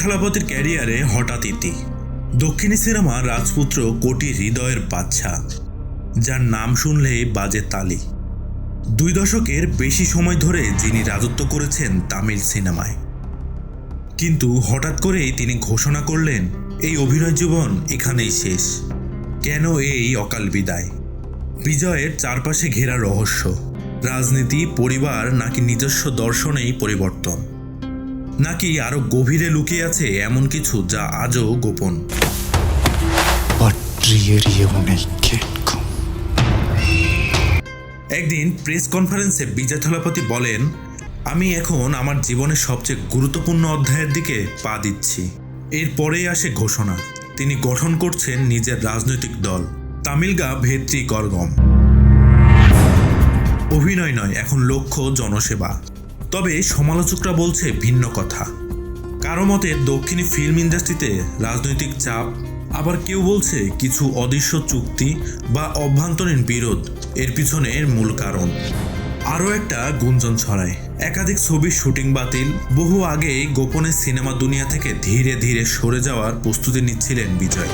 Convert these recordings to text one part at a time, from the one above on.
থালাপতির ক্যারিয়ারে হঠাৎ ইতি। দক্ষিণী সিনেমা রাজপুত্র কোটি হৃদয়ের বাদশা, যার নাম শুনলেই বাজে তালি। 2 দশকের বেশি সময় ধরে যিনি রাজত্ব করেছেন তামিল সিনেমায়, কিন্তু হঠাৎ করেই তিনি ঘোষণা করলেন এই অভিনয় জীবন এখানেই শেষ। কেন এই অকাল বিদায়? বিজয়ের চারপাশে ঘেরা রহস্য, রাজনীতি, পরিবার, নাকি নিজস্ব দর্শনেই পরিবর্তন, নাকি আরো গভীরে লুকিয়ে আছে এমন কিছু যা আজও গোপন। একদিন প্রেস কনফারেন্সে বিজয় থালাপতি বলেন, আমি এখন আমার জীবনের সবচেয়ে গুরুত্বপূর্ণ অধ্যায়ের দিকে পা দিচ্ছি। এরপরেই আসে ঘোষণা, তিনি গঠন করছেন নিজের রাজনৈতিক দল তামিলগা ভেত্রি কলগম। অভিনয় নয়, এখন লক্ষ্য জনসেবা। তবে সমালোচকরা বলছে ভিন্ন কথা। কারো মতে দক্ষিণী ফিল্ম ইন্ডাস্ট্রিতে রাজনৈতিক চাপ, আবার কেউ বলছে কিছু অদৃশ্য চুক্তি বা অভ্যন্তরীণ বিরোধ এর পিছনের মূল কারণ। আরও একটা গুঞ্জন ছড়ায়, একাধিক ছবির শুটিং বাতিল, বহু আগেই গোপনে সিনেমা দুনিয়া থেকে ধীরে ধীরে সরে যাওয়ার প্রস্তুতি নিচ্ছিলেন বিজয়।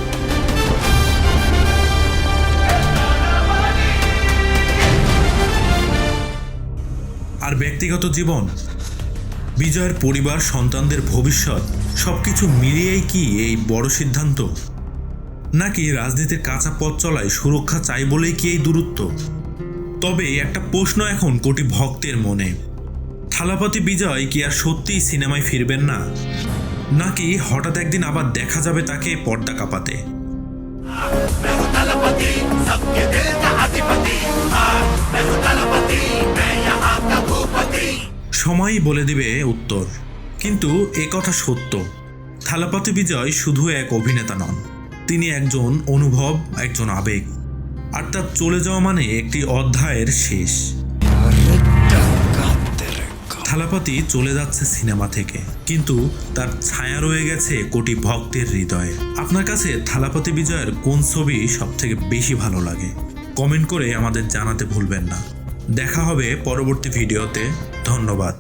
আর ব্যক্তিগত জীবন, বিজয়ের পরিবার, সন্তানদের ভবিষ্যৎ, সবকিছু মিলিয়েই কি এই বড় সিদ্ধান্ত? নাকি রাজনীতির কাঁচা পথ চলায় সুরক্ষা চাই বলেই কি এই দূরত্ব? তবে একটা প্রশ্ন এখন কোটি ভক্তের মনে, থালাপতি বিজয় কি আর সত্যিই সিনেমায় ফিরবেন না, নাকি হঠাৎ একদিন আবার দেখা যাবে তাকে পর্দা কাঁপাতে? সময়ই বলে দিবে উত্তর। কিন্তু এ কথা সত্য, থালাপতি বিজয় শুধু এক অভিনেতা নন, তিনি একজন অনুভব, একজন আবেগ। আর তার চলে যাওয়া মানে একটি অধ্যায়ের শেষ। থালাপতি চলে যাচ্ছে সিনেমা থেকে, কিন্তু তার ছায়া রয়ে গেছে কোটি ভক্তের হৃদয়ে। আপনার কাছে থালাপতি বিজয়ের কোন ছবি সব থেকে বেশি ভালো লাগে? কমেন্ট করে আমাদের জানাতে ভুলবেন না। দেখা হবে পরবর্তী ভিডিওতে। ধন্যবাদ।